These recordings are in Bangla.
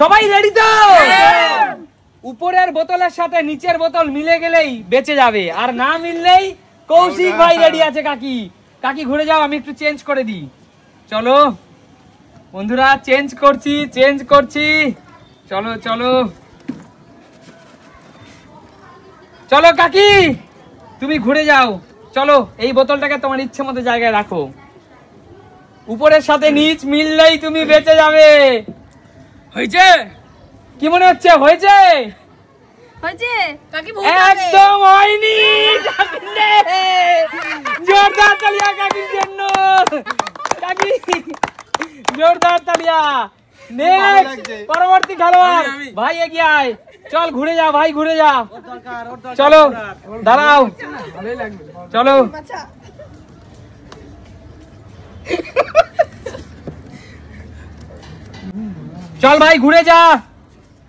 সবাই রেডি তো? উপরের বোতলের সাথে নিচের বোতল মিলে গেলেই বেঁচে যাবে, আর না মিললেই কৌশিক ভাই রেডি আছে। কাকি কাকি ঘুরে যাও, আমি একটু চেঞ্জ করে দিই। চলো বন্ধুরা, চেঞ্জ করছি। চলো চলো চলো কাকি, তুমি ঘুরে যাও। চলো, এই বোতলটাকে তোমার ইচ্ছে মতো জায়গায় রাখো। উপরের সাথে নিচ মিললেই তুমি বেঁচে যাবে। হয়েছে? কি মনে হচ্ছে? হয়েছে? একদম হয়নি। জোরদার তালিয়া কাকির জন্য। কাকি জোরদার তালিয়া। নেক্সট পরবর্তী খেলোয়াড় ভাই এগিয়ে আয়। চল ঘুরে যা ভাই, ঘুরে যা। চলো দাঁড়াও, চলো। চল ভাই ঘুরে যা।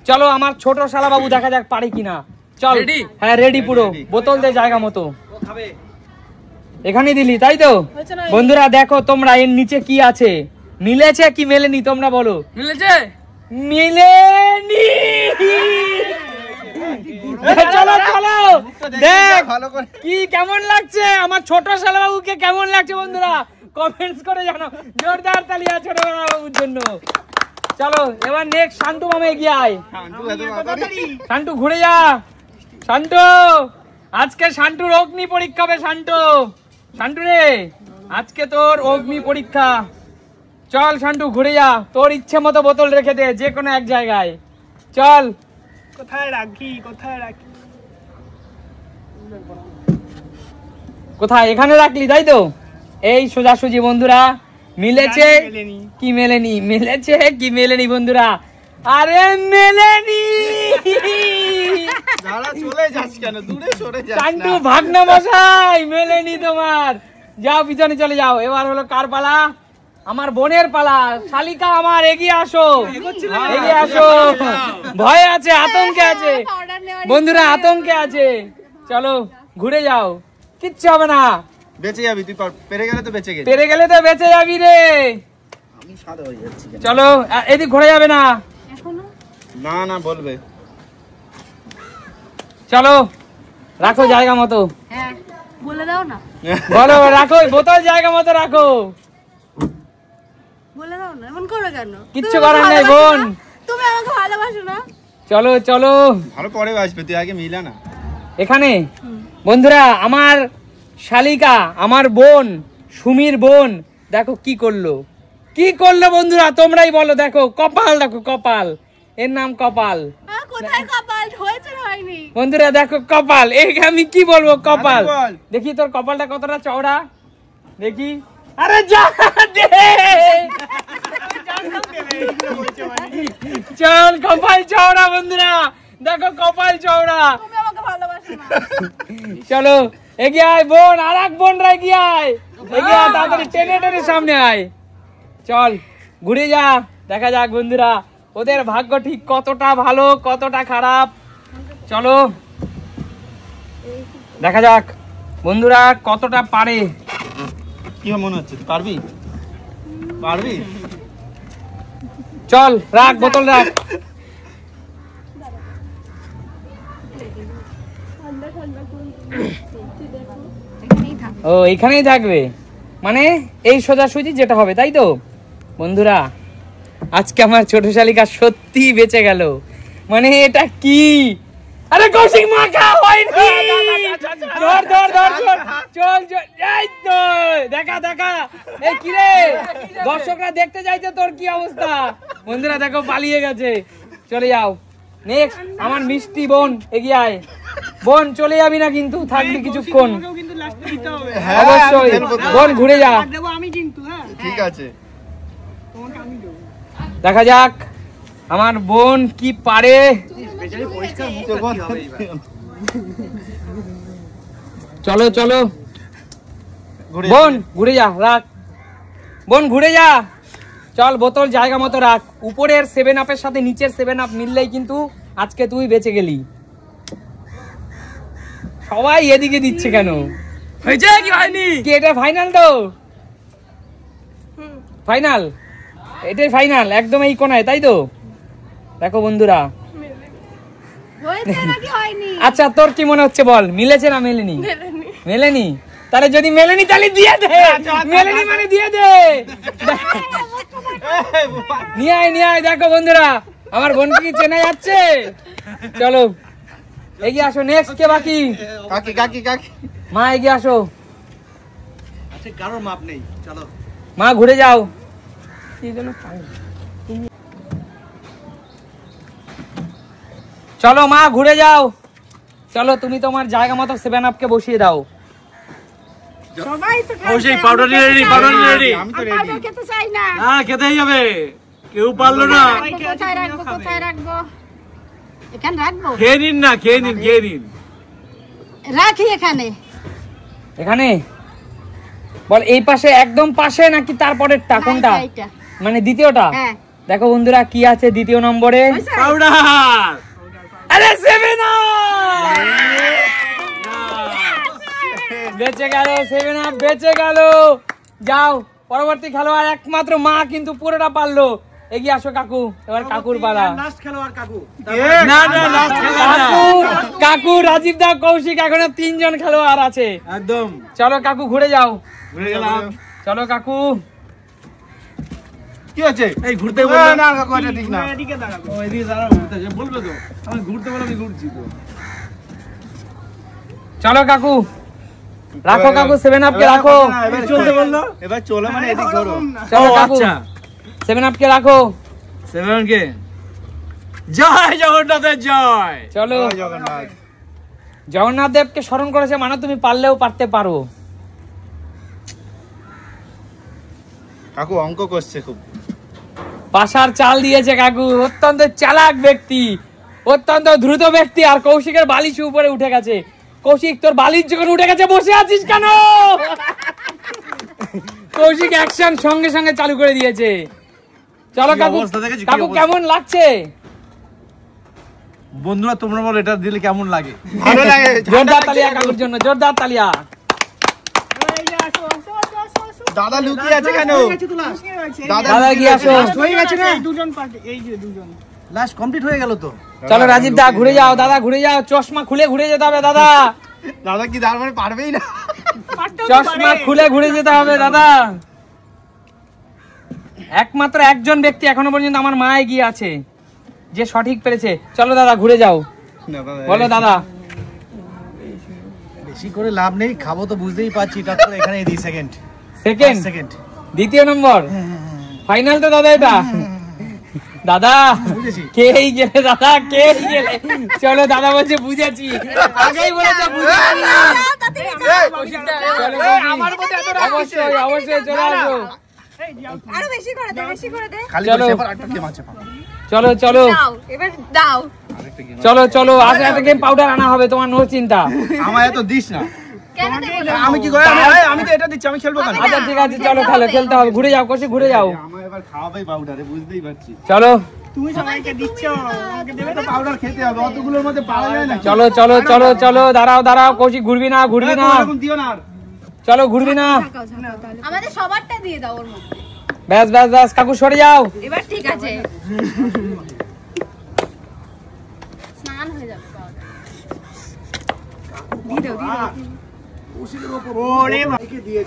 চলো, আমার ছোট শালা বাবু দেখা যাক পারে কিনা। চল। হ্যাঁ রেডি পুরো। বোতল দে জায়গা মতো। এখানে দিলি তাই তো? বন্ধুরা দেখো তোমরা, এর নিচে কি আছে? মিলেছে কি মেলেনি তোমরা বলো? মিলেছে? মিলেনি। চলো চলো, দেখ কি কেমন লাগছে আমার ছোট শালা বাবুকে। কেমন লাগছে বন্ধুরা কমেন্টস করে জানাও। জোরদার তালিয়া ছোট শালা বাবুর জন্য। চলো এবার নেক্সট শান্তু মামা এগিয়ে আয়। শান্তু ঘুরে যা। শান্তু, আজকে শান্তুর অগ্নি পরীক্ষা হবে। শান্তু রে, আজকে তোর অগ্নি পরীক্ষা। চল শান্তু ঘুরে যা, তোর ইচ্ছে মতো বোতল রেখে দে যে কোনো এক জায়গায়। চল। কোথায় রাখি? কোথায়? এখানে রাখলি তাই তো? এই সোজাসুজি বন্ধুরা। মিলেছে কি মেলেনি? মিলেছে কি মেলেনি বন্ধুরা? আরে মেলেনি। শান্তু ভাগনা মশাই, মেলেনি তোমার। যাও পিছনে চলে যাও। এবার হলো কার পালা? আমার বোনের পালা। শালিকা আমার, এগিয়ে আসো, এগিয়ে আসো। ভয় আছে, আতঙ্কে আছে বন্ধুরা, আতঙ্কে আছে। চলো ঘুরে যাও, কিচ্ছু হবে না। বেঁচে যাবি তুই, পেরে গেলে তো বেঁচে গেলি। পেরে গেলে তো বেঁচে যাবি রে। চলো, এদিক ঘুরে যাবে না। না না বলবে। চলো রাখো জায়গা মতো। বলে দাও না। বলো, রাখো বোতল জায়গা মতো রাখো। বলে দাও না, এমন করো কেন? কিচ্ছু করার নেই বোন, তুমি আমাকে ভালোবাসো না। চলো চলো, ভালো পরে আসবে, তুই আগে মিলা না। এখানে বন্ধুরা আমার শালিকা, আমার বোন, সুমির বোন দেখো কি করলো, কি করলো বন্ধুরা তোমরাই বলো। দেখো কপাল, দেখো কপাল, এর নাম কপাল। কোথায় কপাল? হয়েছে না হয়নি? বন্ধুরা দেখো কপাল, এই আমি কি বলবো কপাল। দেখি তোর কপালটা কতটা চওড়া দেখি। আরে যা দে, চল কপাল চওড়া বন্ধুরা, দেখো কপাল চওড়া। তুমি আমাকে ভালোবাসো না। চলো এগিয়ে আয় বোন, আর এক বোন রা এগিয়ে আয়, এগিয়ে আয় তাড়াতাড়ি, টেনে টেনে সামনে আয়। চল ঘুরে যা, দেখা যাক বন্ধুরা ওদের ভাগ্য ঠিক কতটা ভালো কতটা খারাপ। চলো দেখা যাক বন্ধুরা কতটা পারে। কি মনে হচ্ছে তুই পারবি? পারবি? চল রাখ, বোতল রাখ। ও এখানেই থাকবে, মানে এই সোজাসুজি যেটা হবে তাই তো বন্ধুরা। আজকে আমার ছোট শালিকা সত্যি বেঁচে গেল, মানে এটা কি? আরে কৌশিক মাখা হয়নি। ধর ধর ধর, চল চল, এই তো দেখা দেখা। এই কি রে, দর্শকরা দেখতে চাইছে তোর কি অবস্থা। বন্ধুরা দেখো পালিয়ে গেছে, চলে যাও। নেক্সট আমার মিষ্টি বোন এগিয়ে আয়। বোন চলে যাবি না কিন্তু, থাকবি কিছুক্ষণ অবশ্যই। বোন ঘুরে যা, ঠিক আছে। দেখা যাক আমার বোন কি পারে। চলো চলো বোন ঘুরে যা, রাখ বোন ঘুরে যা। চল বোতল জায়গা মতো রাখ। উপরের 7 আপের সাথে নিচের 7 আপ মিললেই কিন্তু আজকে তুই বেঁচে গেলি। সবাই এদিকে দিচ্ছে কেন? হয়েছে কি হয়নি? কি এটা ফাইনাল তো? ফাইনাল, এটাই ফাইনাল একদম এই কোনায় তাই তো? দেখো বন্ধুরা, হয়েছে নাকি হয়নি? আচ্ছা তোর কি মনে হচ্ছে বল, মিলেছে না মেলেনি? মেলেনি। মেলেনি? তাহলে যদি মেলেনি তাহলে দিয়ে দে, মেলেনি মানে দিয়ে দে, নিয়ে আয় নিয়ে আয়। দেখো বন্ধুরা, আমার বোনকে কি চেনা যাচ্ছে? চলো এগিয়ে আসো, নেক্সট কে বাকি? কাকি কাকি কাকি মা এগিয়ে আসো, আচ্ছা কারোর মাপ নেই, চলো মা ঘুরে যাও। চলো মা ঘুরে যাও, চলো তুমি তোমার জায়গা মতো 7 আপ কে বসিয়ে দাও। সবাই তো Koushik powder ready, powder ready. আমি তো রেডি। খাবে, খেতে চাই না। না খেতেই যাবে, কেউ পারলো না। কোথায় রাখবো, কোথায় রাখবো? এখানে রাখবো? খেয়ে নিন না, খেয়ে নিন, খেয়ে নিন। রাখি এখানে। এখানে বল, এই পাশে একদম পাশে নাকি তারপরেরটা কোনটা? এইটা। মানে দ্বিতীয়টা? হ্যাঁ। দেখো বন্ধুরা কি আছে দ্বিতীয় নম্বরে। পাউডার। আরে 7 আপ বেঁচে গেল, 7 আপ বেঁচে গেল। যাও পরবর্তী খেলোয়াড়, একমাত্র মা কিন্তু পুরোটা পারলো। এগিয়ে আসো কাকু, এবার কাকুর পালা। লাস্ট খেলোয়াড় কাকু। না না লাস্ট কাকু, কাকু, রাজীব দা, কৌশিক, এখনো 3 জন খেলোয়াড় আছে। একদম চলো কাকু ঘুরে যাও, ঘুরে গেলাম। চলো কাকু। কি আছে? এই ঘুরতে না বললাম। না কাকু এটা ঠিক না। এদিকে দাঁড়াবো। ও এদিকে দাঁড়াও, ঘুরতে যে বলবে তো। আমি ঘুরতে বলে আমি ঘুরছি তো। চলো কাকু, রাখো কাকু, 7 আপ কে রাখো। এবার চলতে বললো। এবার চলো মানে এদিক ধরো। চলো ও, কাকু, আচ্ছা। 7 আপ কে রাখো। 7 কে জয় জগন্নাথের জয়। চলো, জয় জগন্নাথ। জগন্নাথ দেবকে স্মরণ করেছে মানে তুমি পারলেও পারতে পারো। কাকু অঙ্ক করছে খুব। পাশার চাল দিয়েছে কাকু, অত্যন্ত চালাক ব্যক্তি, অত্যন্ত দ্রুত ব্যক্তি। আর কৌশিকের বালিশ উপরে উঠে গেছে। কৌশিক তোর বালিশ যখন উঠে গেছে বসে আছিস কেন? কৌশিক অ্যাকশন সঙ্গে সঙ্গে চালু করে দিয়েছে। চলো কি কাকু, অবস্থা দেখেছো, কি কাকু অবস্থা? কেমন লাগছে? বন্ধুরা তোমরা বলো এটা দিলে কেমন লাগে? ভালো লাগে। জোরদার তালিয়া কাকুর জন্য, জোরদার তালিয়া। দাদা লুকিয়ে আছে কেন? দাদা গিয়ে আসো। হয়ে গেছে না? লাস্ট কমপ্লিট হয়ে গেল তো। চলো রাজীব দা ঘুরে যাও, দাদা ঘুরে যাও, চশমা খুলে ঘুরে যেতে হবে দাদা, দাদা কি তার মানে পারবেই না? চশমা খুলে ঘুরে যেতে হবে দাদা। একমাত্র একজন ব্যক্তি এখনো পর্যন্ত আমার মা এগিয়ে আছে, যে সঠিক পেরেছে। চলো দাদা ঘুরে যাও, না দাদা। বলো দাদা। বেশি করে লাভ নেই, খাবো তো বুঝতেই পারছি। তারপরে এখানে 2 সেকেন্ড, সেকেন্ড, সেকেন্ড। দ্বিতীয় নম্বর, ফাইনাল তো দাদা এটা। দাদা বুঝেছি। কেই গেলে, দাদা কেই গেলে। চলো দাদা বলছে বুঝেছি, আগেই বলেছে বুঝেছি। চলো বৌদি, অবশ্যই অবশ্যই চলে আসো। আরো বেশি করে দে, বেশি করে দে। খালি চলো। বসে পর একটা গেম আছে। চলো চলো দাও, এবার দাও। চলো চলো, আগে একটা গেম পাউডার আনা হবে, তোমার নো চিন্তা। আমায় এত দিস না। কেন দেবে? আমি কি করে? আমি তো এটা দিচ্ছি, আমি খেলবো কেন? আচ্ছা ঠিক আছে, চলো খেলো, খেলতে হবে। ঘুরে যাও কষে, ঘুরে যাও। আমায় এবার খাওয়াবেই পাউডারে, বুঝতেই পারছি। চলো তুমি সবাইকে দিচ্ছ, আমাকে দেবে তো পাউডার খেতে হবে। অতগুলোর মধ্যে পাওয়া যায় না। চলো চলো চলো চলো, দাঁড়াও দাঁড়াও, কৌশিক ঘুরবি না, ঘুরবি না, এরকম দিও না আর। চলো ঘুরবি না। আমাদের সবারটা দিয়ে দাও ওর মধ্যে। ব্যাস ব্যাস ব্যাস, কাকু সরে যাও। এবার ঠিক আছে। স্নান হয়ে যাবে পাউডার। দিয়ে দাও, দিয়ে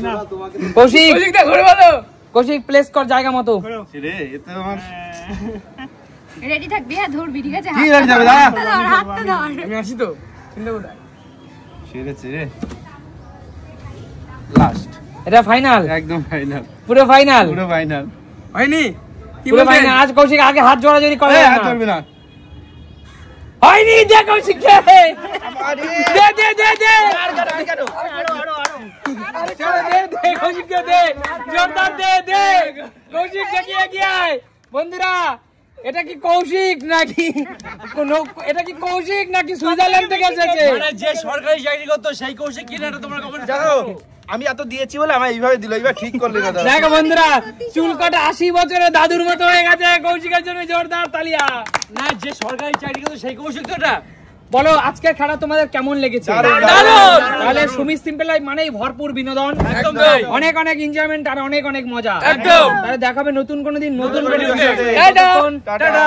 দাও। কৌশিক, কৌশিক প্লেস কর জায়গা মতো। রে, এ তো আমার রেডি থাকবি, হ্যাঁ ধরবি, ঠিক আছে? কি রেডি যাবে দাদা? হাতটা ধর, হাতটা ধর। আমি আসি তো, চিন্তা কোথায়? ছেড়েছে রে। লাস্ট, এটা ফাইনাল, একদম ফাইনাল, পুরো ফাইনাল, পুরো ফাইনাল। হয়নি? পুরো ফাইনাল। আজ কৌশিক আগে হাত জোড়াজোড়ি করে হাত ধরবি না। হয়নি, দে কৌশিক দে, দে দে দে দে, চলো দে দে কৌশিক দে, জোরদার দে দে কৌশিক, দেখিয়ে এগিয়ে আয়। বন্ধুরা এটা কি কৌশিক নাকি এটা কি কৌশিক নাকি সুইজারল্যান্ড থেকে এসেছে? মানে যে সরকারি চাকরি করতো সেই কৌশিক কিনা, এটা তোমরা কখন দেখো আমি এত দিয়েছি বলে আমার এইভাবে দিল, এবার ঠিক করলে দাদা। দেখো বন্ধুরা, চুল কাটা 80 বছরের দাদুর মতো হয়ে গেছে। কৌশিকের জন্য জোরদার তালিয়া। না, যে সরকারি চাকরি করতো সেই কৌশিক তো এটা। বলো আজকের খেলা তোমাদের কেমন লেগেছে? দারুণ, দারুণ। তাহলে সুমিত সিম্পল লাইফ মানেই ভরপুর বিনোদন, একদম তাই। অনেক অনেক এনজয়মেন্ট আর অনেক অনেক মজা। একদম। তাহলে দেখাবে নতুন কোনো দিন নতুন কোনো ভিডিওতে। ভিডিওতে। টাটা।